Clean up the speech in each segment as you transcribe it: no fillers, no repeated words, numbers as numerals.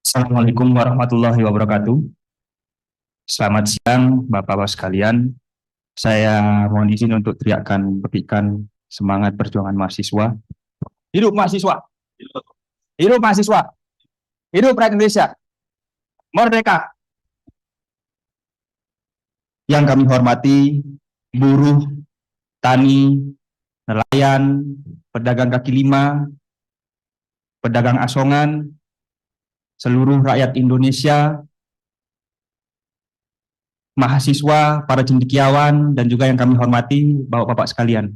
Assalamualaikum warahmatullahi wabarakatuh. Selamat siang, Bapak-Bapak sekalian. Saya mohon izin untuk teriakkan petikan semangat perjuangan mahasiswa. Hidup mahasiswa! Hidup mahasiswa! Hidup rakyat Indonesia! Merdeka! Yang kami hormati, buruh, tani, nelayan, pedagang kaki lima, pedagang asongan, seluruh rakyat Indonesia, mahasiswa, para cendekiawan, dan juga yang kami hormati, Bapak-Bapak sekalian.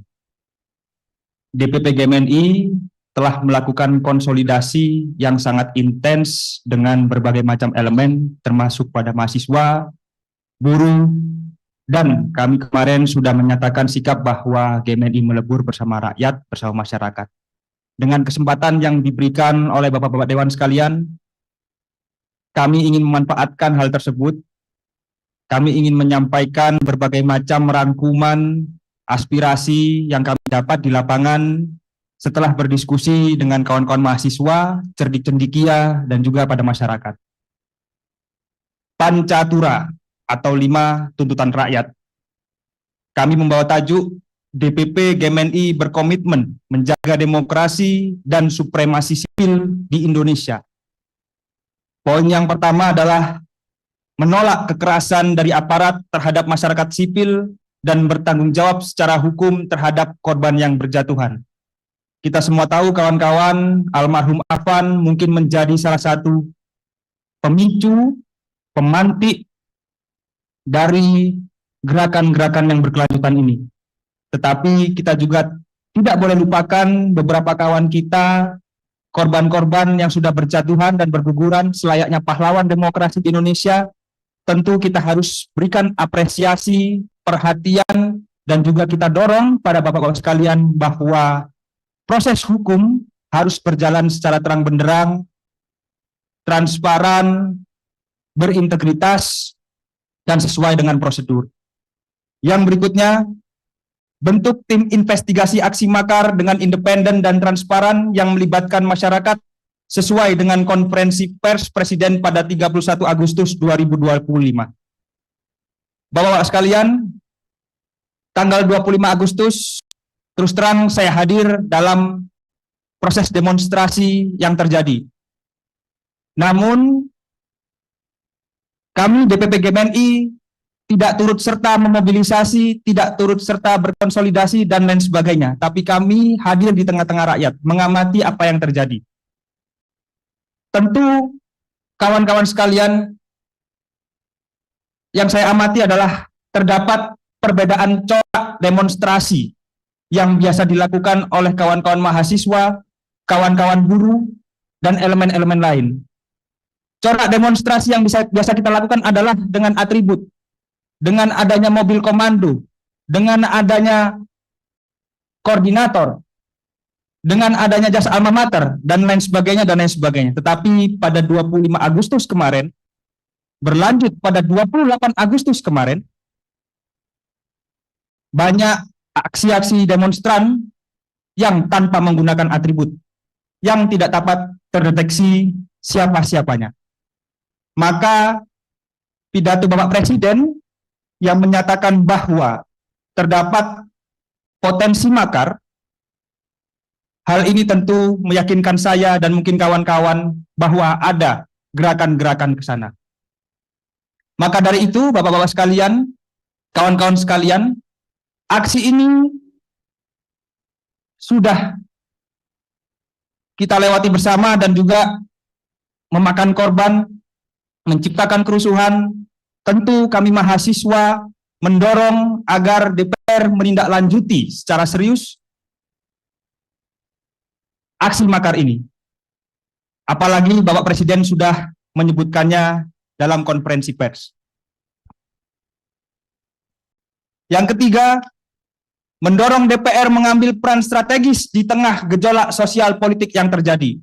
DPP GMNI telah melakukan konsolidasi yang sangat intens dengan berbagai macam elemen, termasuk pada mahasiswa, buruh, dan kami kemarin sudah menyatakan sikap bahwa GMNI melebur bersama rakyat, bersama masyarakat. Dengan kesempatan yang diberikan oleh Bapak-Bapak Dewan sekalian, kami ingin memanfaatkan hal tersebut. Kami ingin menyampaikan berbagai macam rangkuman, aspirasi yang kami dapat di lapangan setelah berdiskusi dengan kawan-kawan mahasiswa, cerdik cendikia, dan juga pada masyarakat. Pancatura atau 5 tuntutan rakyat. Kami membawa tajuk DPP GMNI berkomitmen menjaga demokrasi dan supremasi sipil di Indonesia. Poin yang pertama adalah menolak kekerasan dari aparat terhadap masyarakat sipil dan bertanggung jawab secara hukum terhadap korban yang berjatuhan. Kita semua tahu kawan-kawan, almarhum Afan mungkin menjadi salah satu pemicu, pemantik dari gerakan-gerakan yang berkelanjutan ini. Tetapi kita juga tidak boleh lupakan beberapa kawan kita, korban-korban yang sudah berjatuhan dan berguguran selayaknya pahlawan demokrasi di Indonesia. Tentu kita harus berikan apresiasi, perhatian, dan juga kita dorong pada Bapak-Bapak sekalian bahwa proses hukum harus berjalan secara terang benderang, transparan, berintegritas, dan sesuai dengan prosedur. Yang berikutnya, bentuk tim investigasi aksi makar dengan independen dan transparan yang melibatkan masyarakat sesuai dengan konferensi pers Presiden pada 31 Agustus 2025. Bapak-Bapak sekalian, tanggal 25 Agustus, terus terang saya hadir dalam proses demonstrasi yang terjadi. Namun, kami DPP GMNI tidak turut serta memobilisasi, tidak turut serta berkonsolidasi, dan lain sebagainya. Tapi kami hadir di tengah-tengah rakyat, mengamati apa yang terjadi. Tentu, kawan-kawan sekalian, yang saya amati adalah terdapat perbedaan corak demonstrasi yang biasa dilakukan oleh kawan-kawan mahasiswa, kawan-kawan buruh, dan elemen-elemen lain. Corak demonstrasi yang biasa kita lakukan adalah dengan atribut, dengan adanya mobil komando, dengan adanya koordinator, dengan adanya jas alma mater, dan lain sebagainya, dan lain sebagainya. Tetapi pada 25 Agustus kemarin, berlanjut pada 28 Agustus kemarin, banyak aksi-aksi demonstran yang tanpa menggunakan atribut, yang tidak dapat terdeteksi siapa-siapanya. Maka pidato Bapak Presiden yang menyatakan bahwa terdapat potensi makar, hal ini tentu meyakinkan saya dan mungkin kawan-kawan bahwa ada gerakan-gerakan ke sana. Maka dari itu, Bapak-Bapak sekalian, kawan-kawan sekalian, aksi ini sudah kita lewati bersama dan juga memakan korban, menciptakan kerusuhan. Tentu kami mahasiswa mendorong agar DPR menindaklanjuti secara serius aksi makar ini. Apalagi Bapak Presiden sudah menyebutkannya dalam konferensi pers. Yang ketiga, mendorong DPR mengambil peran strategis di tengah gejolak sosial politik yang terjadi.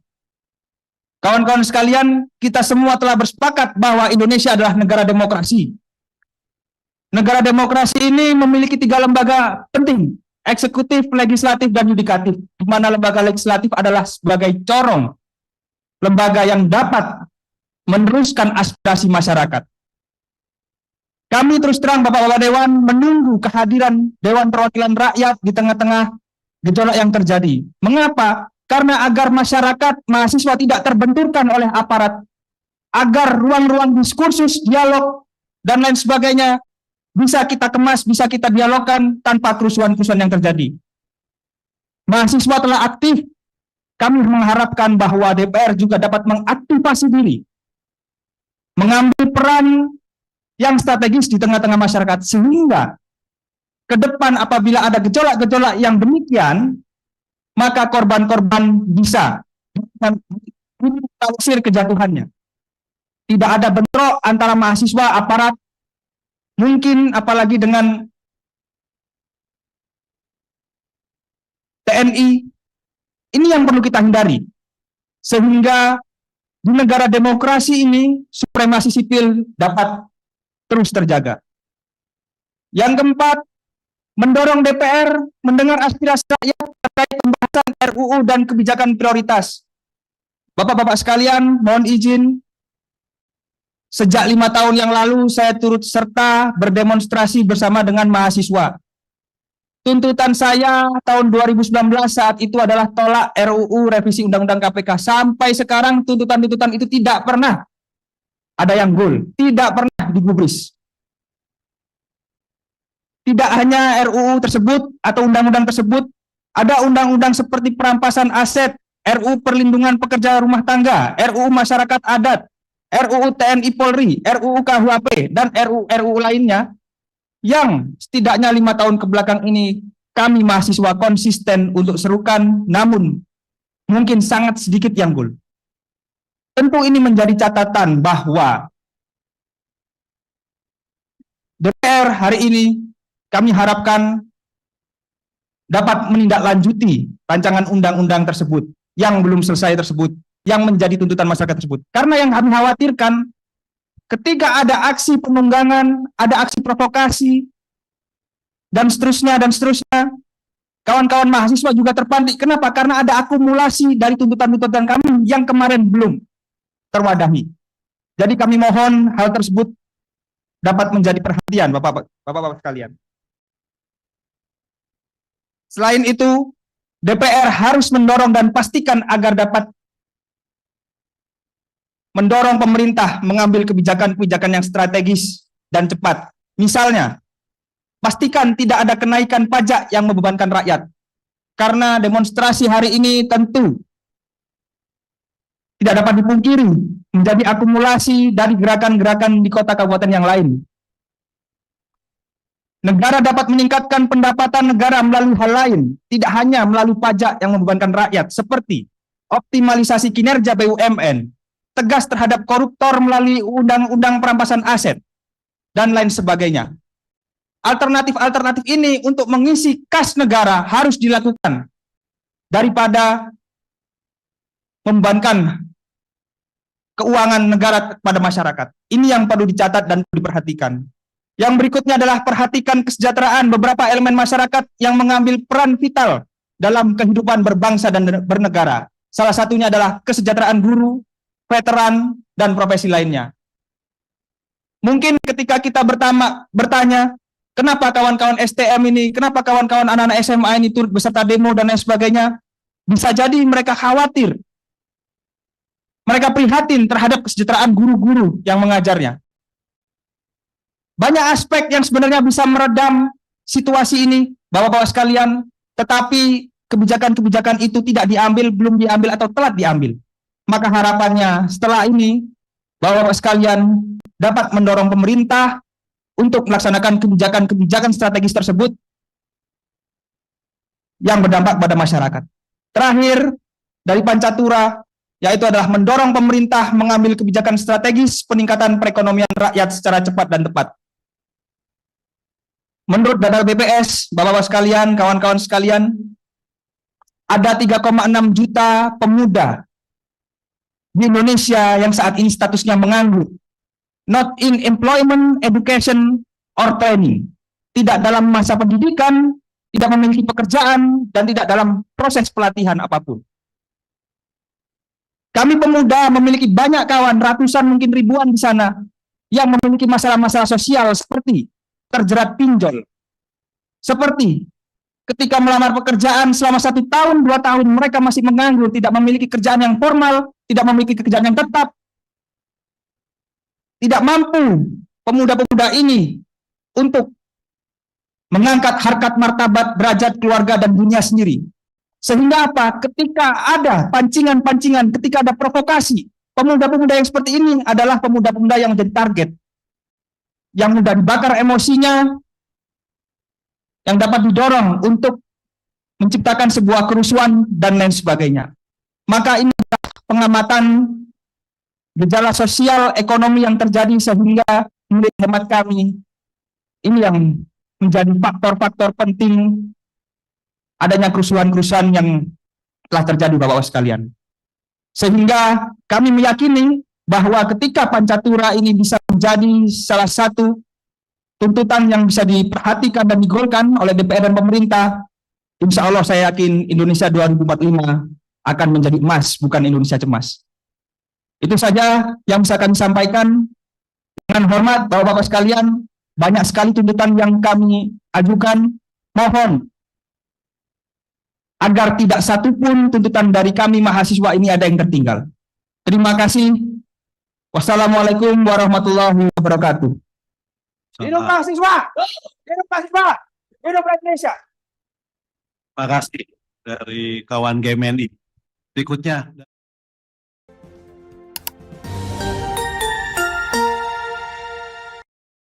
Kawan-kawan sekalian, kita semua telah bersepakat bahwa Indonesia adalah negara demokrasi. Negara demokrasi ini memiliki 3 lembaga penting, eksekutif, legislatif, dan yudikatif, di mana lembaga legislatif adalah sebagai corong lembaga yang dapat meneruskan aspirasi masyarakat. Kami terus terang Bapak-Bapak Dewan menunggu kehadiran Dewan Perwakilan Rakyat di tengah-tengah gejolak yang terjadi. Mengapa? Karena agar masyarakat, mahasiswa tidak terbenturkan oleh aparat, agar ruang-ruang diskursus, dialog, dan lain sebagainya bisa kita kemas, bisa kita dialogkan tanpa kerusuhan-kerusuhan yang terjadi. Mahasiswa telah aktif, kami mengharapkan bahwa DPR juga dapat mengaktifasi diri, mengambil peran yang strategis di tengah-tengah masyarakat, sehingga ke depan apabila ada gejolak-gejolak yang demikian, maka korban-korban bisa minimalisir kejatuhannya. Tidak ada bentrok antara mahasiswa, aparat, mungkin apalagi dengan TNI. Ini yang perlu kita hindari, sehingga di negara demokrasi ini supremasi sipil dapat terus terjaga. Yang keempat, mendorong DPR mendengar aspirasi rakyat terkait pembahasan RUU dan kebijakan prioritas. Bapak-bapak sekalian, mohon izin, sejak 5 tahun yang lalu saya turut serta berdemonstrasi bersama dengan mahasiswa. Tuntutan saya tahun 2019 saat itu adalah tolak RUU revisi Undang-Undang KPK. Sampai sekarang tuntutan-tuntutan itu tidak pernah ada yang goal, tidak pernah digubris. Tidak hanya RUU tersebut atau undang-undang tersebut, ada undang-undang seperti perampasan aset, RUU perlindungan pekerja rumah tangga, RUU masyarakat adat, RUU TNI Polri, RUU KUHP, dan RUU lainnya yang setidaknya 5 tahun ke belakang ini kami mahasiswa konsisten untuk serukan, namun mungkin sangat sedikit yang goal. Tentu ini menjadi catatan bahwa DPR hari ini kami harapkan dapat menindaklanjuti rancangan undang-undang tersebut yang belum selesai tersebut, yang menjadi tuntutan masyarakat tersebut. Karena yang kami khawatirkan, ketika ada aksi penunggangan, ada aksi provokasi, dan seterusnya, kawan-kawan mahasiswa juga terpantik. Kenapa? Karena ada akumulasi dari tuntutan-tuntutan kami yang kemarin belum terwadahi. Jadi kami mohon hal tersebut dapat menjadi perhatian Bapak-bapak sekalian. Selain itu, DPR harus mendorong dan pastikan agar dapat mendorong pemerintah mengambil kebijakan-kebijakan yang strategis dan cepat. Misalnya, pastikan tidak ada kenaikan pajak yang membebankan rakyat. Karena demonstrasi hari ini tentu tidak dapat dipungkiri menjadi akumulasi dari gerakan-gerakan di kota kabupaten yang lain. Negara dapat meningkatkan pendapatan negara melalui hal lain, tidak hanya melalui pajak yang membebankan rakyat, seperti optimalisasi kinerja BUMN, tegas terhadap koruptor melalui undang-undang perampasan aset, dan lain sebagainya. Alternatif-alternatif ini untuk mengisi kas negara harus dilakukan daripada membebankan keuangan negara kepada masyarakat. Ini yang perlu dicatat dan perlu diperhatikan. Yang berikutnya adalah perhatikan kesejahteraan beberapa elemen masyarakat yang mengambil peran vital dalam kehidupan berbangsa dan bernegara. Salah satunya adalah kesejahteraan guru, veteran, dan profesi lainnya. Mungkin ketika kita bertanya, kenapa kawan-kawan STM ini, kenapa kawan-kawan anak-anak SMA ini turut beserta demo dan lain sebagainya, bisa jadi mereka khawatir. Mereka prihatin terhadap kesejahteraan guru-guru yang mengajarnya. Banyak aspek yang sebenarnya bisa meredam situasi ini, Bapak-bapak sekalian, tetapi kebijakan-kebijakan itu tidak diambil, belum diambil, atau telat diambil. Maka harapannya setelah ini, Bapak-bapak sekalian dapat mendorong pemerintah untuk melaksanakan kebijakan-kebijakan strategis tersebut yang berdampak pada masyarakat. Terakhir, dari Pancatura, yaitu adalah mendorong pemerintah mengambil kebijakan strategis peningkatan perekonomian rakyat secara cepat dan tepat. Menurut data BPS, Bapak-bapak sekalian, kawan-kawan sekalian, ada 3,6 juta pemuda di Indonesia yang saat ini statusnya menganggur, not in employment, education, or training, tidak dalam masa pendidikan, tidak memiliki pekerjaan, dan tidak dalam proses pelatihan apapun. Kami pemuda memiliki banyak kawan, ratusan mungkin ribuan di sana, yang memiliki masalah-masalah sosial seperti terjerat pinjol, seperti ketika melamar pekerjaan selama 1 tahun, 2 tahun, mereka masih menganggur, tidak memiliki kerjaan yang formal, tidak memiliki kerjaan yang tetap, tidak mampu pemuda-pemuda ini untuk mengangkat harkat martabat derajat keluarga dan dunia sendiri. Sehingga apa? Ketika ada pancingan-pancingan, ketika ada provokasi, pemuda-pemuda yang seperti ini adalah pemuda-pemuda yang menjadi target, yang mudah dibakar emosinya, yang dapat didorong untuk menciptakan sebuah kerusuhan dan lain sebagainya. Maka ini adalah pengamatan gejala sosial ekonomi yang terjadi, sehingga menurut hemat kami ini yang menjadi faktor-faktor penting adanya kerusuhan-kerusuhan yang telah terjadi, Bapak-Bapak sekalian. Sehingga kami meyakini bahwa ketika Pancatura ini bisa menjadi salah satu tuntutan yang bisa diperhatikan dan digolkan oleh DPR dan pemerintah, insya Allah saya yakin Indonesia 2045 akan menjadi emas, bukan Indonesia cemas. Itu saja yang bisa kami sampaikan. Dengan hormat, Bapak-Bapak sekalian, banyak sekali tuntutan yang kami ajukan. Mohon agar tidak satupun tuntutan dari kami mahasiswa ini ada yang tertinggal. Terima kasih. Wassalamualaikum warahmatullahi wabarakatuh. Hidup mahasiswa! Hidup mahasiswa! Hidup Indonesia! Terima kasih dari kawan GMNI. Berikutnya